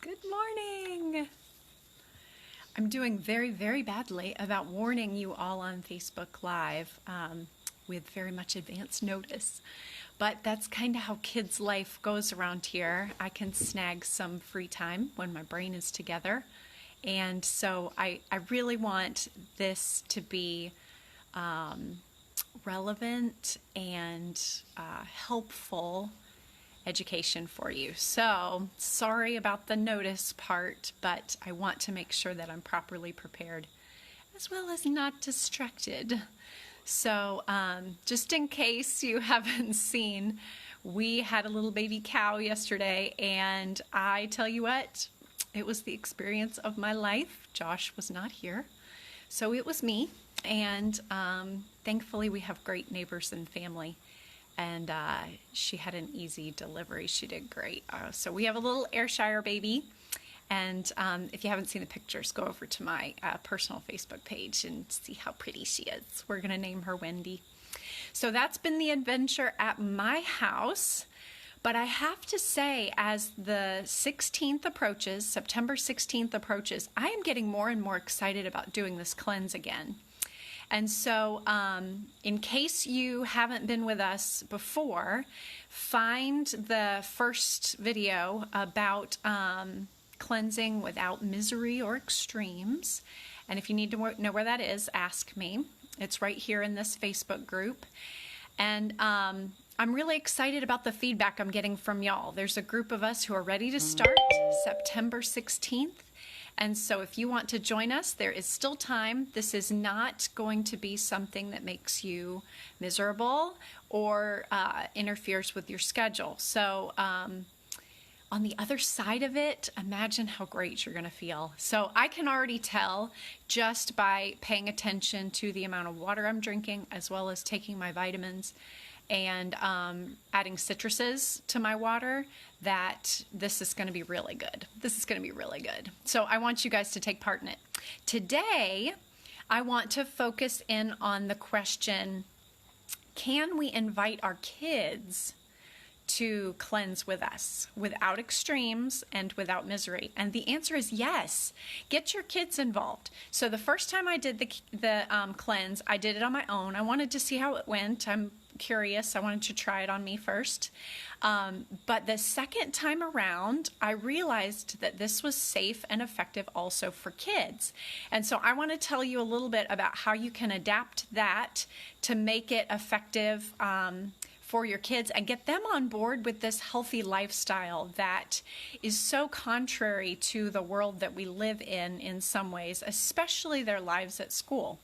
Good morning. I'm doing very, very badly about warning you all on Facebook Live with very much advance notice. But that's kind of how kids' life goes around here. I can snag some free time when my brain is together. And so I really want this to be relevant and helpful education for you. So sorry about the notice part, but I want to make sure that I'm properly prepared as well as not distracted. So just in case you haven't seen, we had a little baby cow yesterday, and I tell you what, it was the experience of my life. Josh was not here, so it was me, and thankfully we have great neighbors and family. And she had an easy delivery. She did great. So we have a little Ayrshire baby. And if you haven't seen the pictures, go over to my personal Facebook page and see how pretty she is. We're going to name her Wendy. So that's been the adventure at my house. But I have to say, as the 16th approaches, September 16th approaches, I am getting more and more excited about doing this cleanse again. And so in case you haven't been with us before, find the first video about cleansing without misery or extremes. And if you need to know where that is, ask me. It's right here in this Facebook group. And I'm really excited about the feedback I'm getting from y'all. There's a group of us who are ready to start September 16th. And so if you want to join us, there is still time. This is not going to be something that makes you miserable or interferes with your schedule. So on the other side of it, imagine how great you're going to feel. So I can already tell just by paying attention to the amount of water I'm drinking, as well as taking my vitamins and adding citruses to my water, that this is going to be really good. This is going to be really good. So I want you guys to take part in it. Today, I want to focus in on the question, can we invite our kids to cleanse with us without extremes and without misery? And the answer is yes. Get your kids involved. So the first time I did the cleanse, I did it on my own. I wanted to see how it went. I'm curious. I wanted to try it on me first. But the second time around, I realized that this was safe and effective also for kids. And so I want to tell you a little bit about how you can adapt that to make it effective for your kids and get them on board with this healthy lifestyle that is so contrary to the world that we live in some ways, especially their lives at school.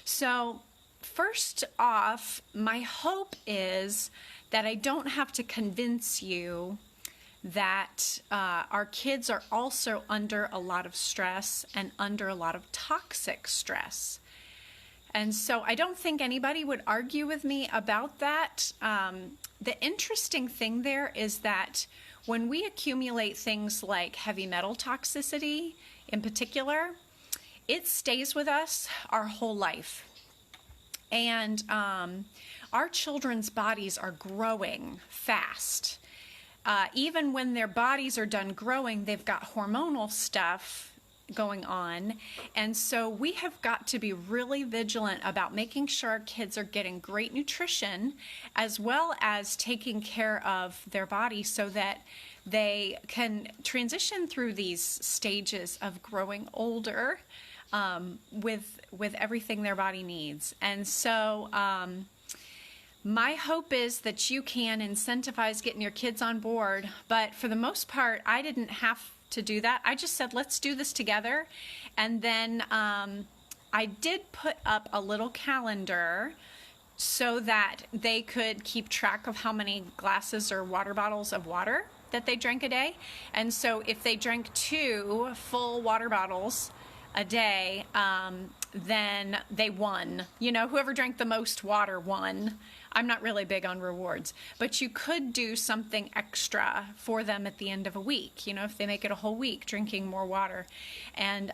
So first off, my hope is that I don't have to convince you that our kids are also under a lot of stress and under a lot of toxic stress. And so I don't think anybody would argue with me about that. The interesting thing there is that when we accumulate things like heavy metal toxicity in particular, it stays with us our whole life. And our children's bodies are growing fast. Even when their bodies are done growing, they've got hormonal stuff going on. And so we have got to be really vigilant about making sure our kids are getting great nutrition as well as taking care of their body so that they can transition through these stages of growing older with everything their body needs. And so my hope is that you can incentivize getting your kids on board. But for the most part, I didn't have to do that. I just said, let's do this together. And then I did put up a little calendar so that they could keep track of how many glasses or water bottles of water that they drank a day. And so if they drank 2 full water bottles a day, then they won. You know, whoever drank the most water won. I'm not really big on rewards, but you could do something extra for them at the end of a week, you know, if they make it a whole week drinking more water. And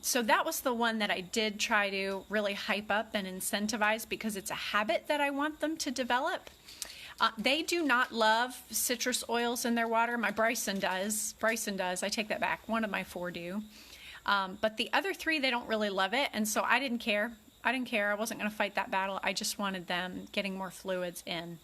so that was the one that I did try to really hype up and incentivize because it's a habit that I want them to develop. They do not love citrus oils in their water. My Bryson does. Bryson does. I take that back. One of my 4 do. But the other 3, they don't really love it. And so I didn't care. I didn't care. I wasn't going to fight that battle. I just wanted them getting more fluids in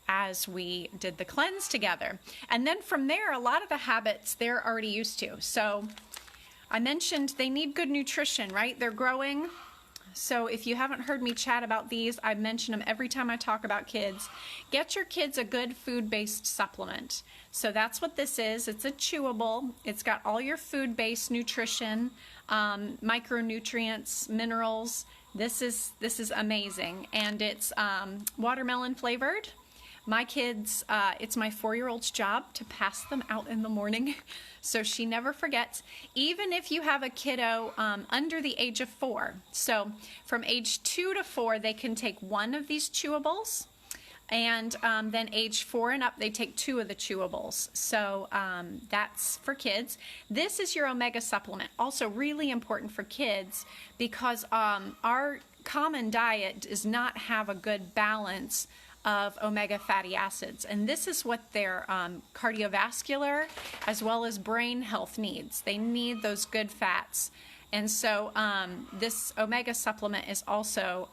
as we did the cleanse together. And then from there, a lot of the habits they're already used to. So I mentioned they need good nutrition, right? They're growing. So if you haven't heard me chat about these, I mention them every time I talk about kids. Get your kids a good food-based supplement. So that's what this is. It's a chewable. It's got all your food-based nutrition, micronutrients, minerals. This is amazing. And it's watermelon flavored. My kids, it's my 4-year-old's job to pass them out in the morning, so she never forgets, even if you have a kiddo under the age of 4. So from age 2 to 4, they can take 1 of these chewables, and then age 4 and up, they take 2 of the chewables. So that's for kids. This is your omega supplement, also really important for kids because our common diet does not have a good balance of omega fatty acids, and this is what their cardiovascular as well as brain health needs. They need those good fats, and so this omega supplement is also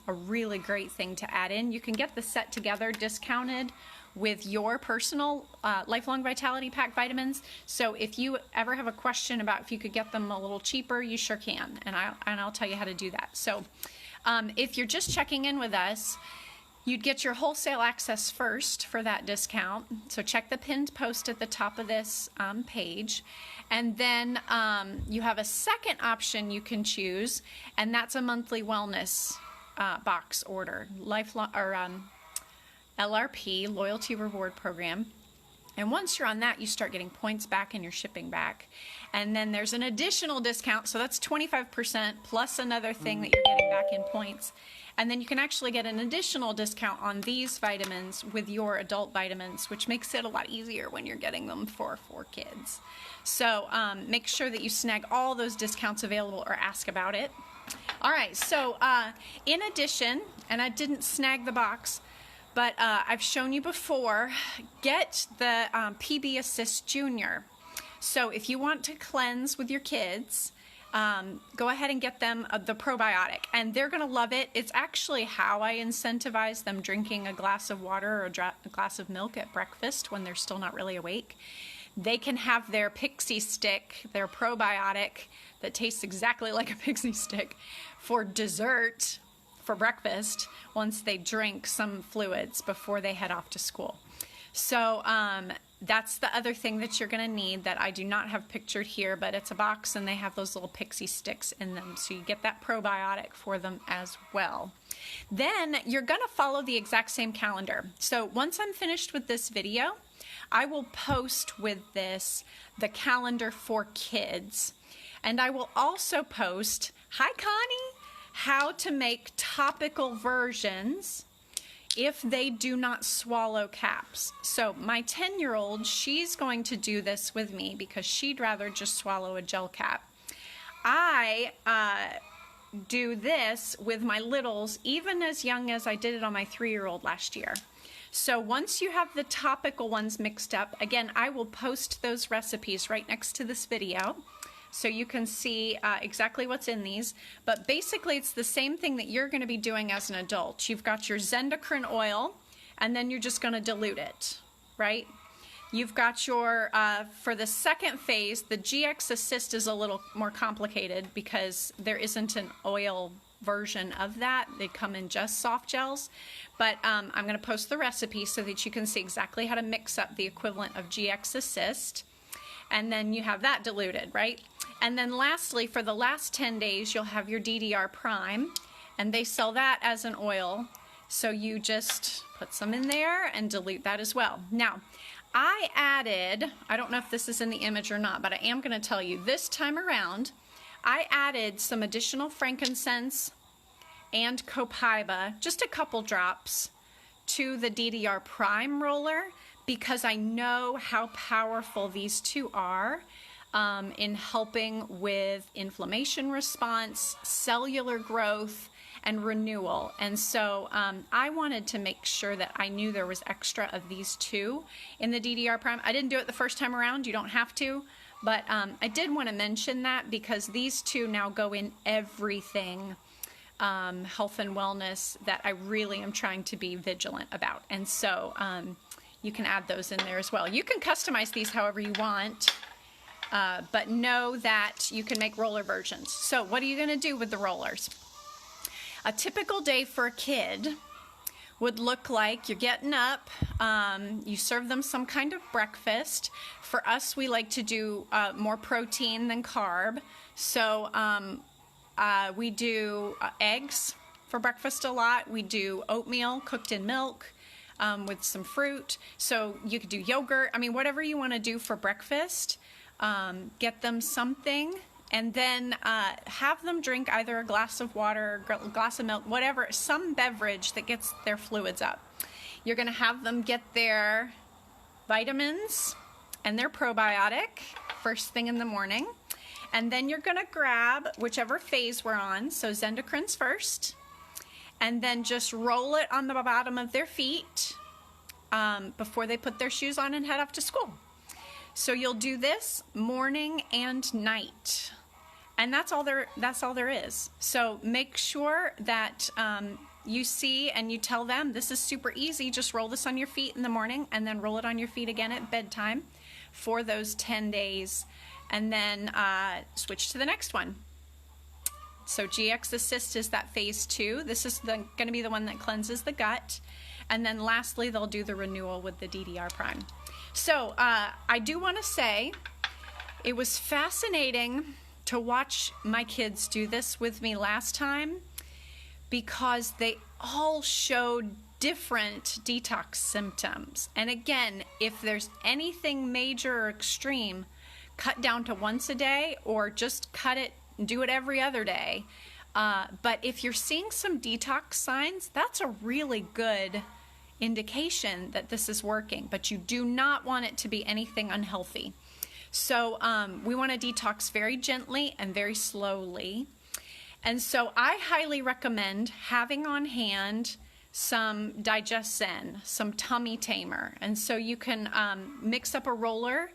a really great thing to add in. You can get the set together discounted with your personal Lifelong Vitality Pack vitamins. So if you ever have a question about if you could get them a little cheaper, you sure can, and I'll tell you how to do that. So if you're just checking in with us, you'd get your wholesale access first for that discount. So check the pinned post at the top of this page. And then you have a second option you can choose, and that's a monthly wellness box order, lifelong or LRP, Loyalty Reward Program. And once you're on that, you start getting points back and your shipping back. And then there's an additional discount, so that's 25% plus another thing that you're getting back in points. And then you can actually get an additional discount on these vitamins with your adult vitamins, which makes it a lot easier when you're getting them for 4 kids. So make sure that you snag all those discounts available or ask about it. All right, so in addition, and I didn't snag the box, but I've shown you before, get the PB Assist Junior. So if you want to cleanse with your kids, go ahead and get them the probiotic, and they're going to love it. It's actually how I incentivize them drinking a glass of water or a glass of milk at breakfast when they're still not really awake. They can have their Pixie Stick, their probiotic that tastes exactly like a Pixie Stick, for dessert for breakfast once they drink some fluids before they head off to school. So that's the other thing that you're going to need that I do not have pictured here, but it's a box and they have those little Pixie Sticks in them. So you get that probiotic for them as well. Then you're going to follow the exact same calendar. So once I'm finished with this video, I will post with this the calendar for kids. And I will also post, hi Connie, how to make topical versions if they do not swallow caps. So my 10-year-old, she's going to do this with me because she'd rather just swallow a gel cap. I do this with my littles even as young as I did it on my 3-year-old last year. So once you have the topical ones mixed up, again, I will post those recipes right next to this video, so you can see exactly what's in these. But basically, it's the same thing that you're going to be doing as an adult. You've got your Zendocrine oil, and then you're just going to dilute it, right? You've got your, for the second phase, the GX Assist is a little more complicated because there isn't an oil version of that. They come in just soft gels. But I'm going to post the recipe so that you can see exactly how to mix up the equivalent of GX Assist. And then you have that diluted, right? And then lastly, for the last 10 days, you'll have your DDR Prime, and they sell that as an oil. So you just put some in there and dilute that as well. Now, I added, I don't know if this is in the image or not, but I am going to tell you this time around, I added some additional frankincense and copaiba, just a couple drops, to the DDR Prime roller, because I know how powerful these two are in helping with inflammation response, cellular growth, and renewal. And so I wanted to make sure that I knew there was extra of these two in the DDR Prime. I didn't do it the first time around. You don't have to. But I did want to mention that because these two now go in everything health and wellness that I really am trying to be vigilant about. And so you can add those in there as well. You can customize these however you want, but know that you can make roller versions. So what are you going to do with the rollers? A typical day for a kid would look like you're getting up, you serve them some kind of breakfast. For us, we like to do more protein than carb. So we do eggs for breakfast a lot. We do oatmeal cooked in milk with some fruit. So you could do yogurt. I mean, whatever you want to do for breakfast, get them something. And then have them drink either a glass of water, a glass of milk, whatever, some beverage that gets their fluids up. You're going to have them get their vitamins and their probiotic first thing in the morning. And then you're going to grab whichever phase we're on, so Zendocrines first, and then just roll it on the bottom of their feet before they put their shoes on and head off to school. So you'll do this morning and night. And that's all there is. So make sure that you see and you tell them this is super easy. Just roll this on your feet in the morning and then roll it on your feet again at bedtime for those 10 days. And then switch to the next one. So GX Assist is that phase 2. This is going to be the one that cleanses the gut. And then lastly, they'll do the renewal with the DDR Prime. So I do want to say it was fascinating to watch my kids do this with me last time because they all showed different detox symptoms. And again, if there's anything major or extreme, cut down to once a day or just cut it and do it every other day. But if you're seeing some detox signs, that's a really good indication that this is working. But you do not want it to be anything unhealthy. So we want to detox very gently and very slowly. And so I highly recommend having on hand some Digest Zen, some tummy tamer. And so you can mix up a roller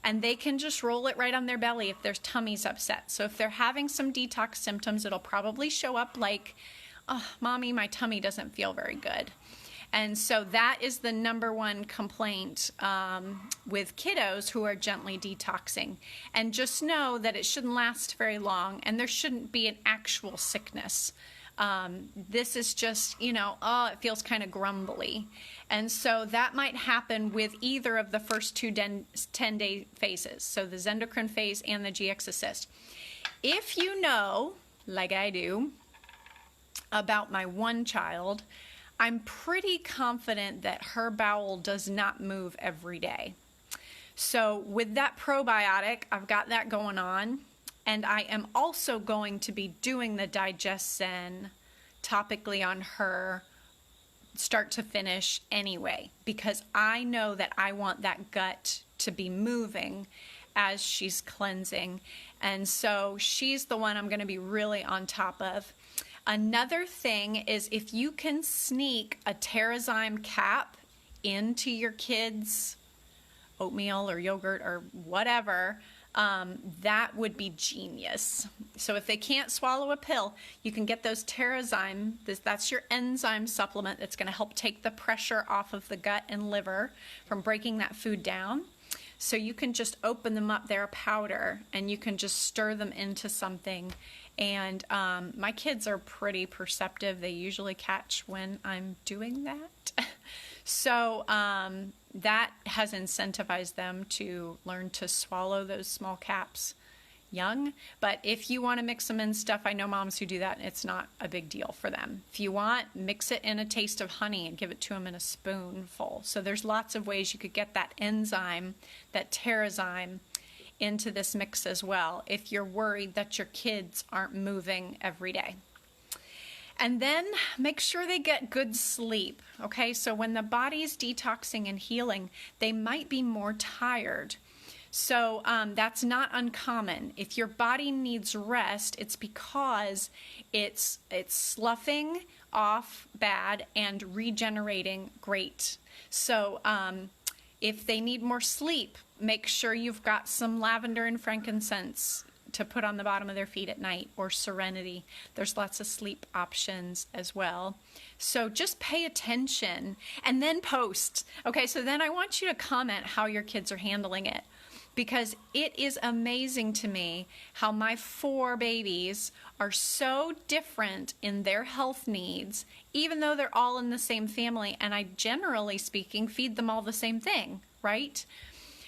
and they can just roll it right on their belly if their tummy's upset. So if they're having some detox symptoms, it'll probably show up like, oh, Mommy, my tummy doesn't feel very good. And so that is the number one complaint with kiddos who are gently detoxing. And just know that it shouldn't last very long and there shouldn't be an actual sickness. This is just, it feels kind of grumbly. And so that might happen with either of the first two 10-day phases, so the Zendocrine phase and the GX Assist. If you know, like I do, about my one child, I'm pretty confident that her bowel does not move every day. So with that probiotic, I've got that going on. And I am also going to be doing the Digest Zen topically on her start to finish anyway, because I know that I want that gut to be moving as she's cleansing. And so she's the one I'm going to be really on top of. Another thing is if you can sneak a Terrazyme cap into your kids' oatmeal or yogurt or whatever, that would be genius. So if they can't swallow a pill, you can get those Terrazyme. That's your enzyme supplement that's going to help take the pressure off of the gut and liver from breaking that food down. So you can just open them up, they're a powder, and you can just stir them into something. And my kids are pretty perceptive. They usually catch when I'm doing that. So that has incentivized them to learn to swallow those small caps young. But if you want to mix them in stuff, I know moms who do that, and it's not a big deal for them. If you want, mix it in a taste of honey and give it to them in a spoonful. So there's lots of ways you could get that enzyme, that Terrazyme, into this mix as well if you're worried that your kids aren't moving every day. And then make sure they get good sleep, okay? So when the body's detoxing and healing, they might be more tired. So that's not uncommon. If your body needs rest, it's because it's sloughing off bad and regenerating great. So if they need more sleep, make sure you've got some lavender and frankincense to put on the bottom of their feet at night, or serenity. There's lots of sleep options as well. So just pay attention and then post. Okay, so then I want you to comment how your kids are handling it, because it is amazing to me how my 4 babies are so different in their health needs, even though they're all in the same family, and I, generally speaking, feed them all the same thing, right?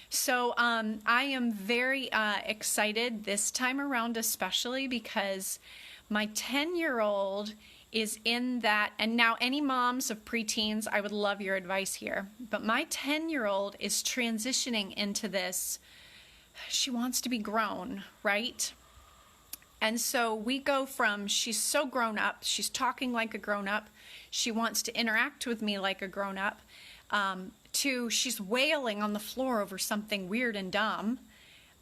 So I am very excited this time around, especially because my 10-year-old is in that, and now any moms of preteens, I would love your advice here, but my 10-year-old is transitioning into this. She wants to be grown, right? And so we go from, she's so grown up, she's talking like a grown up, she wants to interact with me like a grown up, to she's wailing on the floor over something weird and dumb,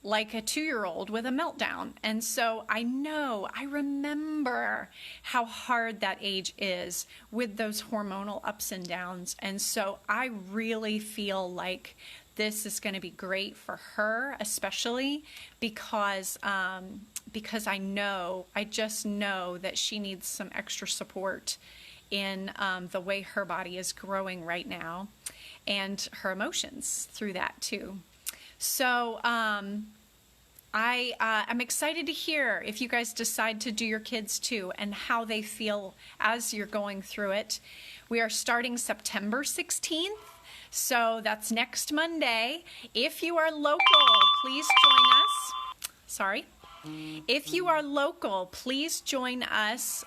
like a 2-year-old with a meltdown. And so I remember how hard that age is with those hormonal ups and downs. And so I really feel like this is going to be great for her, especially because I just know that she needs some extra support in the way her body is growing right now, and her emotions through that too. So I'm excited to hear if you guys decide to do your kids too, and how they feel as you're going through it. We are starting September 16th. So that's next Monday. If you are local, please join us. Sorry. If you are local, please join us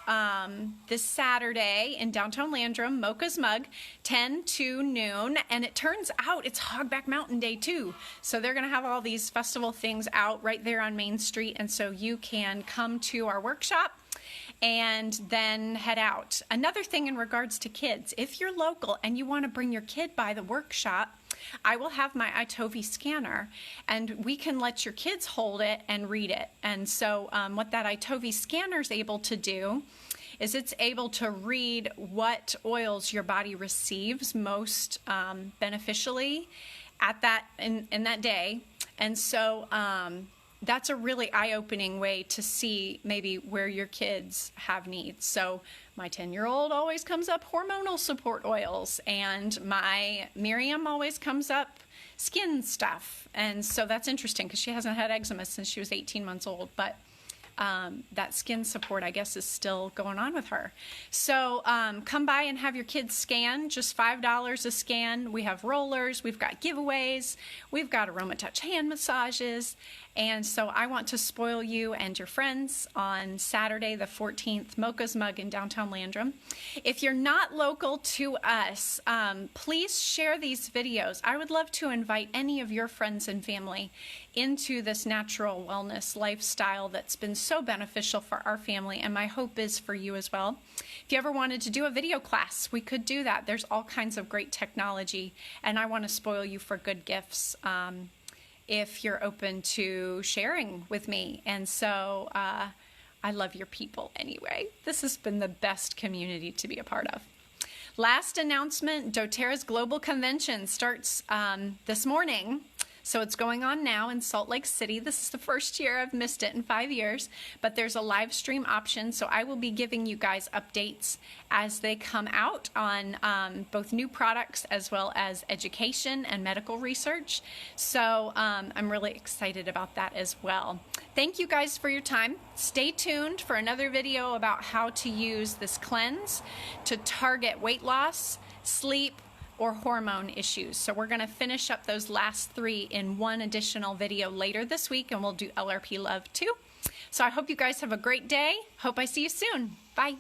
this Saturday in downtown Landrum, Mocha's Mug, 10 to noon. And it turns out it's Hogback Mountain Day too. So they're going to have all these festival things out right there on Main Street. And so you can come to our workshop and then head out. Another thing in regards to kids, if you're local and you want to bring your kid by the workshop, I will have my iTovi scanner, and we can let your kids hold it and read it. And so what that iTovi scanner is able to do is it's able to read what oils your body receives most beneficially at that in that day. And so that's a really eye-opening way to see maybe where your kids have needs. So my 10-year-old always comes up hormonal support oils, and my Miriam always comes up skin stuff. And so that's interesting because she hasn't had eczema since she was 18 months old, but that skin support, I guess, is still going on with her. So come by and have your kids scan, just $5 a scan. We have rollers, we've got giveaways, we've got AromaTouch hand massages. And so I want to spoil you and your friends on Saturday the 14th, Mocha's Mug in downtown Landrum. If you're not local to us, please share these videos. I would love to invite any of your friends and family into this natural wellness lifestyle that's been so beneficial for our family, and my hope is for you as well. If you ever wanted to do a video class, we could do that. There's all kinds of great technology, and I want to spoil you for good gifts if you're open to sharing with me. And so I love your people anyway. This has been the best community to be a part of. Last announcement, doTERRA's Global Convention starts this morning. So it's going on now in Salt Lake City. This is the first year I've missed it in 5 years, but there's a live stream option. So I will be giving you guys updates as they come out on both new products as well as education and medical research. So I'm really excited about that as well. Thank you guys for your time. Stay tuned for another video about how to use this cleanse to target weight loss, sleep, or hormone issues. So we're going to finish up those last 3 in one additional video later this week, and we'll do LRP Love too. So I hope you guys have a great day. Hope I see you soon. Bye.